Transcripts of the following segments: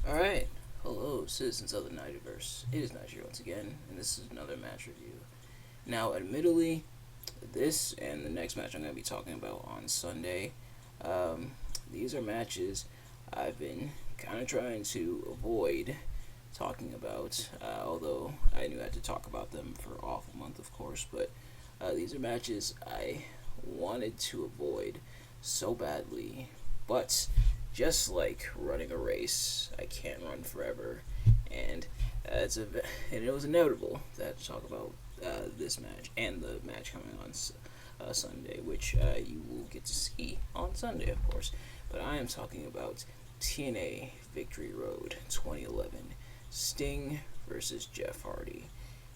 Alright, hello citizens of the Nigelverse. It is Nigel once again, and this is another match review. Now, admittedly, this and the next match I'm going to be talking about on Sunday, um, these are matches I've been kind of trying to avoid talking about, although I knew I had to talk about them for Awful Month, of course, but these are matches I wanted to avoid so badly, but just like running a race, I can't run forever, and and it was inevitable that I had to talk about this match and the match coming on Sunday, which you will get to see on Sunday, of course. But I am talking about TNA Victory Road 2011, Sting versus Jeff Hardy.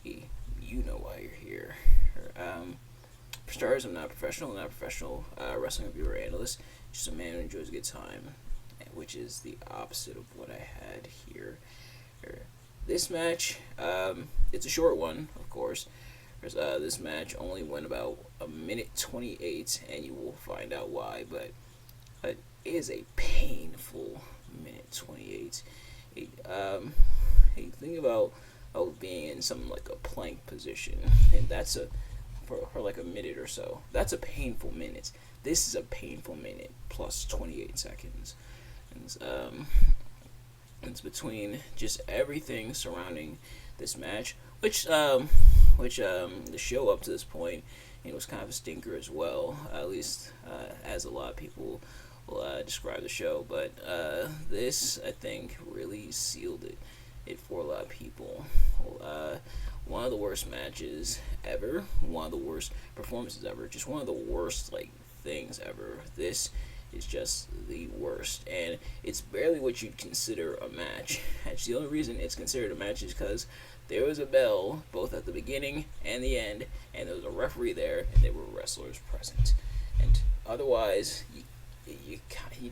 You know why you're here. For starters, I'm not a professional. I'm not a professional wrestling reviewer or analyst. Just a man who enjoys a good time, which is the opposite of what I had here. This match, it's a short one, of course. This match only went about a minute 28, and you will find out why. But it is a painful minute 28. Think about being in something like a plank position, and that's for like a minute or so. That's a painful minute. This is a painful minute plus 28 seconds. And, it's between just everything surrounding this match, which the show up to this point, was kind of a stinker as well. At least as a lot of people will describe the show, but this I think really sealed it for a lot of people. One of the worst matches ever, one of the worst performances ever, just one of the worst things ever. This is just the worst, and it's barely what you'd consider a match. Actually, the only reason it's considered a match is because there was a bell both at the beginning and the end, and there was a referee there, and there were wrestlers present. And otherwise, you'd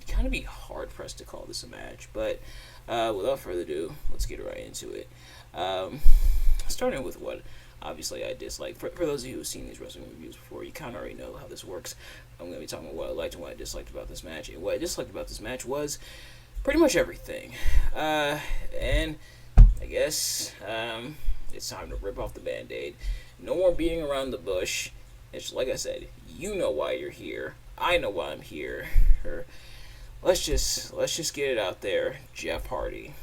kind of be hard pressed to call this a match. But without further ado, let's get right into it. Starting with what obviously I dislike. For those of you who've seen these wrestling reviews before, you kind of already know how this works. I'm going to be talking about what I liked and what I disliked about this match. And what I disliked about this match was pretty much everything. And I guess it's time to rip off the Band-Aid. No more beating around the bush. It's like I said, you know why you're here. I know why I'm here. Let's just get it out there. Jeff Hardy.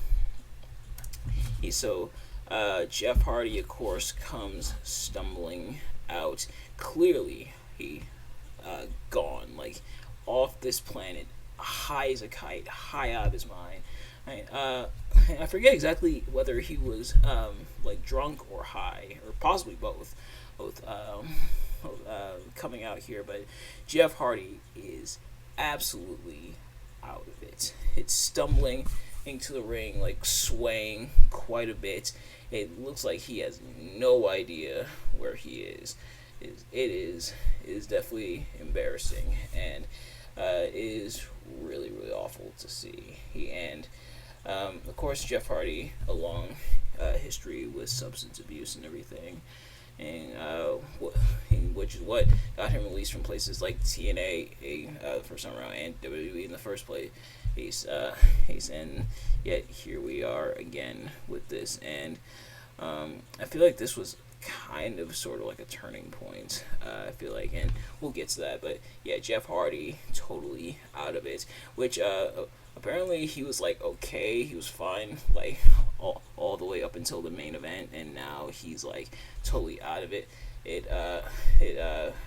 Jeff Hardy, of course, comes stumbling out. Clearly, he gone, off this planet, high as a kite, high out of his mind. I forget exactly whether he was drunk or high, or possibly both. Coming out here, but Jeff Hardy is absolutely out of it. It's stumbling into the ring, swaying quite a bit. It looks like he has no idea where he is. It is definitely embarrassing, and it is really awful to see. Of course, Jeff Hardy, a long history with substance abuse and everything, which is what got him released from places like TNA the first time around, and WWE in the first place. He's and yet here we are again with this, and I feel like this was kind of sort of like a turning point. I feel like, and we'll get to that, but yeah, Jeff Hardy totally out of it, which apparently he was okay, he was fine all the way up until the main event, and now he's totally out of it. It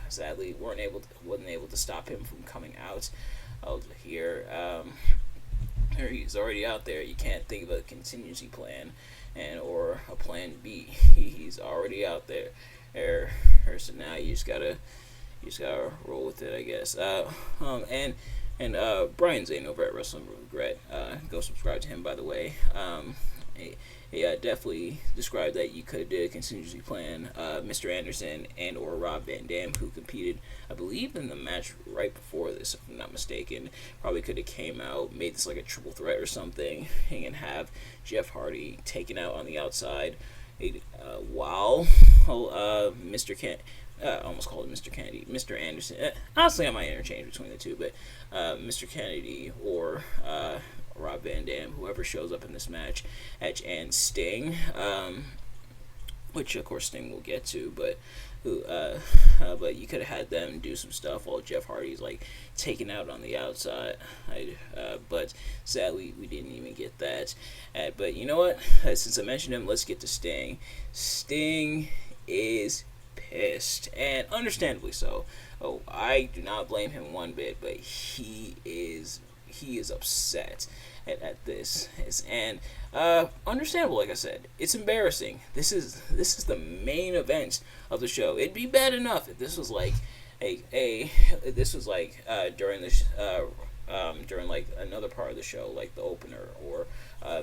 sadly wasn't able to stop him from coming out here. He's already out there. You can't think of a contingency plan or a plan B. He's already out there. So now you just gotta roll with it, I guess. And Brian Zane over at Wrestling with Regret. Go subscribe to him, by the way. He definitely described that you could have did a contingency plan. Mr. Anderson and or Rob Van Dam, who competed, I believe, in the match right before this, if I'm not mistaken, probably could have came out, made this like a triple threat or something, and have Jeff Hardy taken out on the outside, while Mr. Kent. I almost called him Mr. Kennedy. Mr. Anderson. Honestly, I might interchange between the two, but Mr. Kennedy or Rob Van Dam, whoever shows up in this match, Edge and Sting, which of course Sting will get to, but you could have had them do some stuff while Jeff Hardy's like taken out on the outside. But sadly, we didn't even get that. But you know what? Since I mentioned him, let's get to Sting. Sting is pissed, and understandably so. Oh, I do not blame him one bit, but he is upset at this, and understandable. Like I said, it's embarrassing. This is the main event of the show. It'd be bad enough if this was like during this during like another part of the show, like the opener or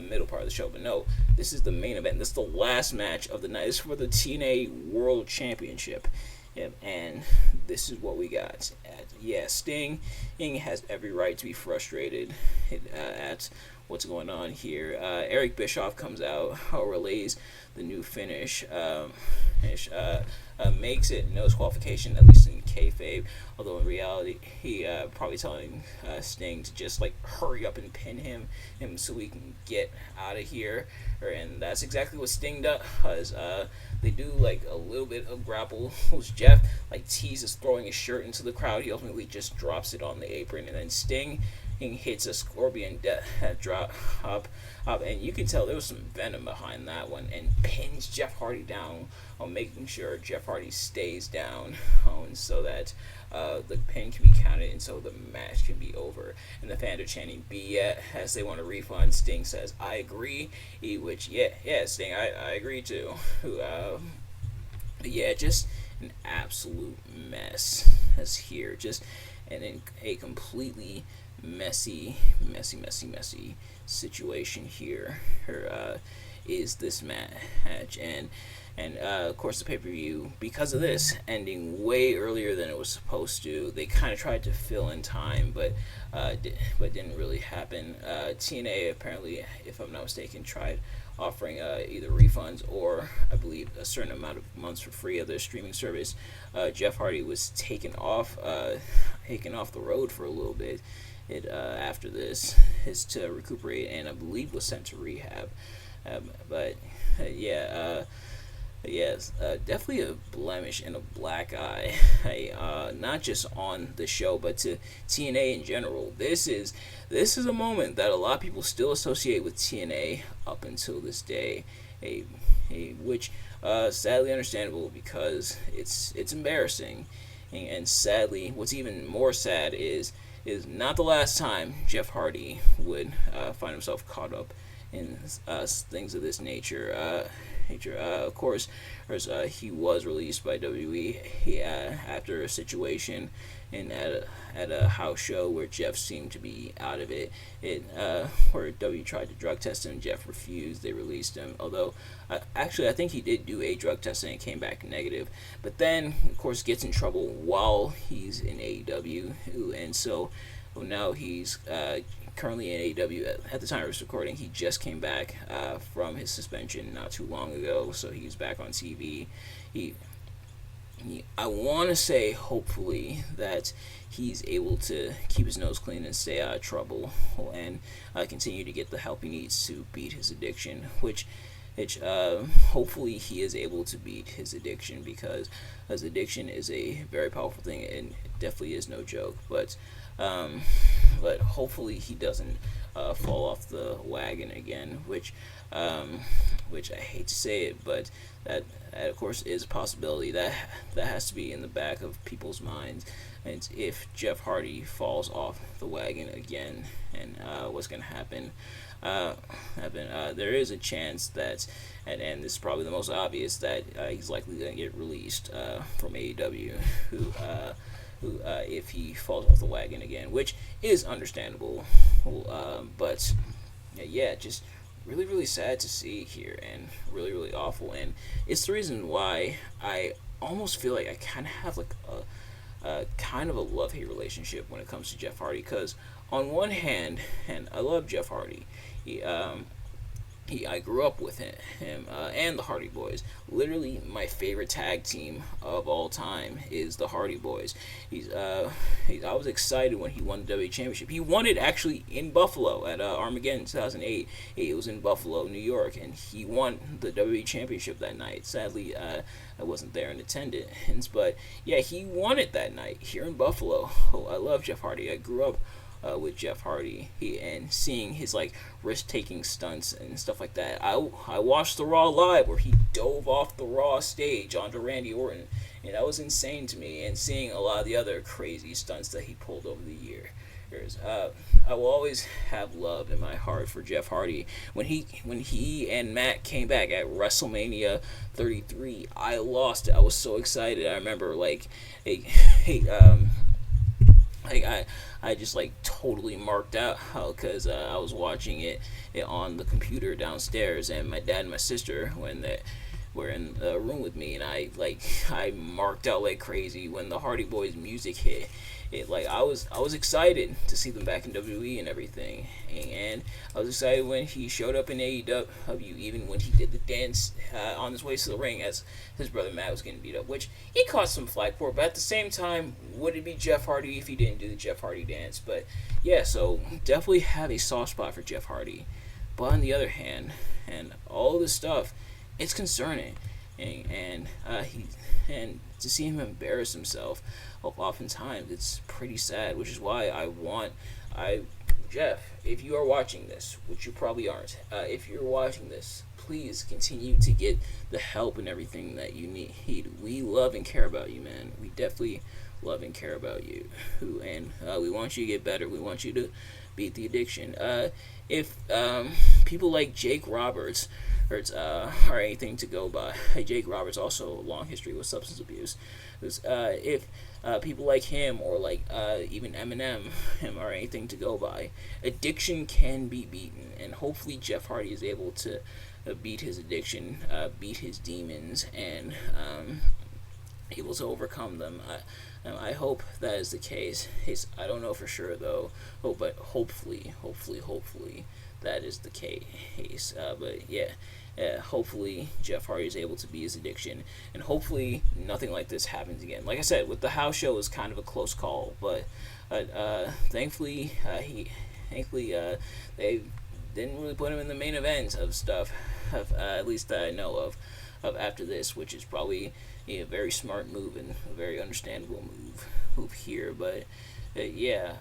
middle part of the show. But no, this is the main event. This is the last match of the night. This is for the TNA World Championship. Yep, and this is what we got. Sting has every right to be frustrated at what's going on here. Eric Bischoff comes out, relays the new finish, makes it no disqualification, at least in kayfabe. Although in reality, he probably telling Sting to just like hurry up and pin him so we can get out of here. And that's exactly what Sting does. They do like a little bit of grapple, which Jeff like teases throwing his shirt into the crowd. He ultimately just drops it on the apron, and then Sting hits a scorpion drop up, and you can tell there was some venom behind that one, and pins Jeff Hardy down on making sure Jeff Hardy stays down, so that the pin can be counted and so the match can be over. And the fans are chanting "Be it" as they want a refund. Sting says, "I agree," which Sting, I agree too. Just an absolute mess as here, just and a completely messy situation here. Is this match, and of course the pay-per-view, because of this ending way earlier than it was supposed to. They kind of tried to fill in time, but didn't really happen. TNA apparently, if I'm not mistaken, tried offering either refunds or I believe a certain amount of months for free of their streaming service. Jeff Hardy was taken off the road for a little bit. After this is to recuperate, and I believe was sent to rehab. Definitely a blemish and a black eye, not just on the show, but to TNA in general. This is a moment that a lot of people still associate with TNA up until this day, which sadly understandable because it's embarrassing, and sadly, what's even more sad is not the last time Jeff Hardy would find himself caught up in things of this nature. Of course, he was released by WWE after a situation at a house show where Jeff seemed to be out of it. Where WWE tried to drug test him, Jeff refused. They released him. Although, actually, I think he did do a drug test and it came back negative. But then, of course, gets in trouble while he's in AEW, and so now he's currently in AEW. At the time of this recording, he just came back from his suspension not too long ago, so he's back on TV. I want to say, hopefully, that he's able to keep his nose clean and stay out of trouble, and continue to get the help he needs to beat his addiction, which hopefully he is able to beat his addiction, because his addiction is a very powerful thing and it definitely is no joke. But hopefully he doesn't fall off the wagon again, which I hate to say it, but that of course is a possibility that has to be in the back of people's minds. And if Jeff Hardy falls off the wagon again, and what's going to happen? There is a chance that, and this is probably the most obvious, that he's likely going to get released from AEW, who if he falls off the wagon again, which is understandable. But just really, really sad to see here, and really, really awful. And it's the reason why I almost feel like I kind of have like a kind of a love-hate relationship when it comes to Jeff Hardy, because on one hand, and I love Jeff Hardy, he I grew up with him and the Hardy Boys. Literally, my favorite tag team of all time is the Hardy Boys. I was excited when he won the WWE Championship. He won it actually in Buffalo at Armageddon 2008. It was in Buffalo, New York, and he won the WWE Championship that night. Sadly, I wasn't there in attendance, but yeah, he won it that night here in Buffalo. Oh, I love Jeff Hardy. I grew up with Jeff Hardy, and seeing his like risk-taking stunts and stuff like that. I watched the Raw live where he dove off the Raw stage onto Randy Orton, and that was insane to me. And seeing a lot of the other crazy stunts that he pulled over the years. I will always have love in my heart for Jeff Hardy. When he and Matt came back at WrestleMania 33, I lost it. I was so excited. I remember like I just like totally marked out because I was watching it on the computer downstairs, and my dad and my sister were in the room with me, and I marked out like crazy when the Hardy Boys music hit. It like I was excited to see them back in WWE and everything, and I was excited when he showed up in AEW, even when he did the dance on his way to the ring as his brother Matt was getting beat up, which he caught some flack for. But at the same time, would it be Jeff Hardy if he didn't do the Jeff Hardy dance? But yeah, so definitely have a soft spot for Jeff Hardy. But on the other hand, and all this stuff, it's concerning, and to see him embarrass himself, oftentimes it's pretty sad. Which is why Jeff, if you are watching this, which you probably aren't, if you're watching this, please continue to get the help and everything that you need. We love and care about you, man. We definitely love and care about you, and we want you to get better. We want you to beat the addiction. If people like Jake Roberts are anything to go by, Jake Roberts also a long history with substance abuse. If people like him or like even Eminem are anything to go by, addiction can be beaten, and hopefully Jeff Hardy is able to beat his addiction, beat his demons, and able to overcome them. I hope that is the case. I don't know for sure though, but hopefully that is the case. But yeah, hopefully Jeff Hardy is able to beat his addiction, and hopefully nothing like this happens again. Like I said, with the house show, it was kind of a close call, but thankfully they didn't really put him in the main event of stuff, at least that I know of after this, which is probably a very smart move and a very understandable move here. But yeah,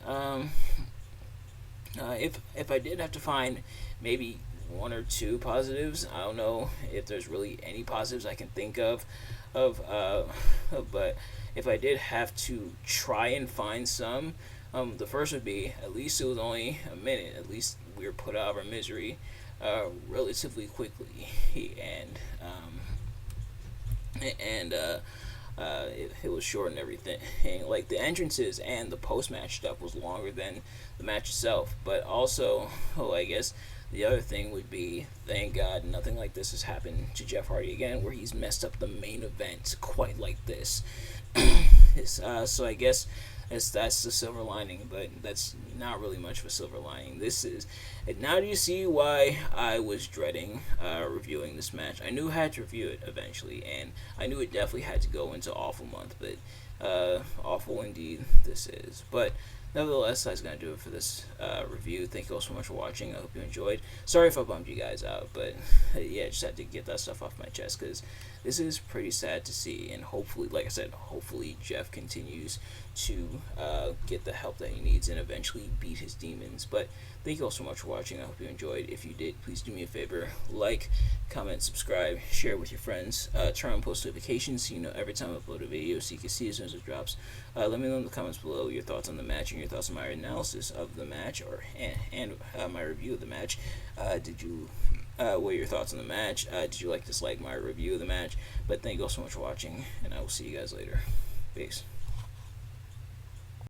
if I did have to find maybe one or two positives, I don't know if there's really any positives I can think of, but if I did have to try and find some, the first would be at least it was only a minute. At least we were put out of our misery relatively quickly, and it was short and everything. Like the entrances and the post-match stuff was longer than the match itself. But also, I guess the other thing would be, thank God nothing like this has happened to Jeff Hardy again, where he's messed up the main event quite like this. So I guess that's the silver lining, but that's not really much of a silver lining. Now do you see why I was dreading reviewing this match? I knew I had to review it eventually, and I knew it definitely had to go into awful month, but awful indeed this is. But nevertheless, that's going to do it for this review. Thank you all so much for watching. I hope you enjoyed. Sorry if I bummed you guys out, but yeah, just had to get that stuff off my chest because this is pretty sad to see. And hopefully, like I said, hopefully Jeff continues to get the help that he needs and eventually beat his demons. But thank you all so much for watching. I hope you enjoyed. If you did, please do me a favor. Like, comment, subscribe, share with your friends. Turn on post notifications so you know every time I upload a video so you can see as soon as it drops. Let me know in the comments below your thoughts on the match and your thoughts on my analysis of the match and my review of the match. What are your thoughts on the match? Did you dislike my review of the match? But thank you all so much for watching, and I will see you guys later. Peace.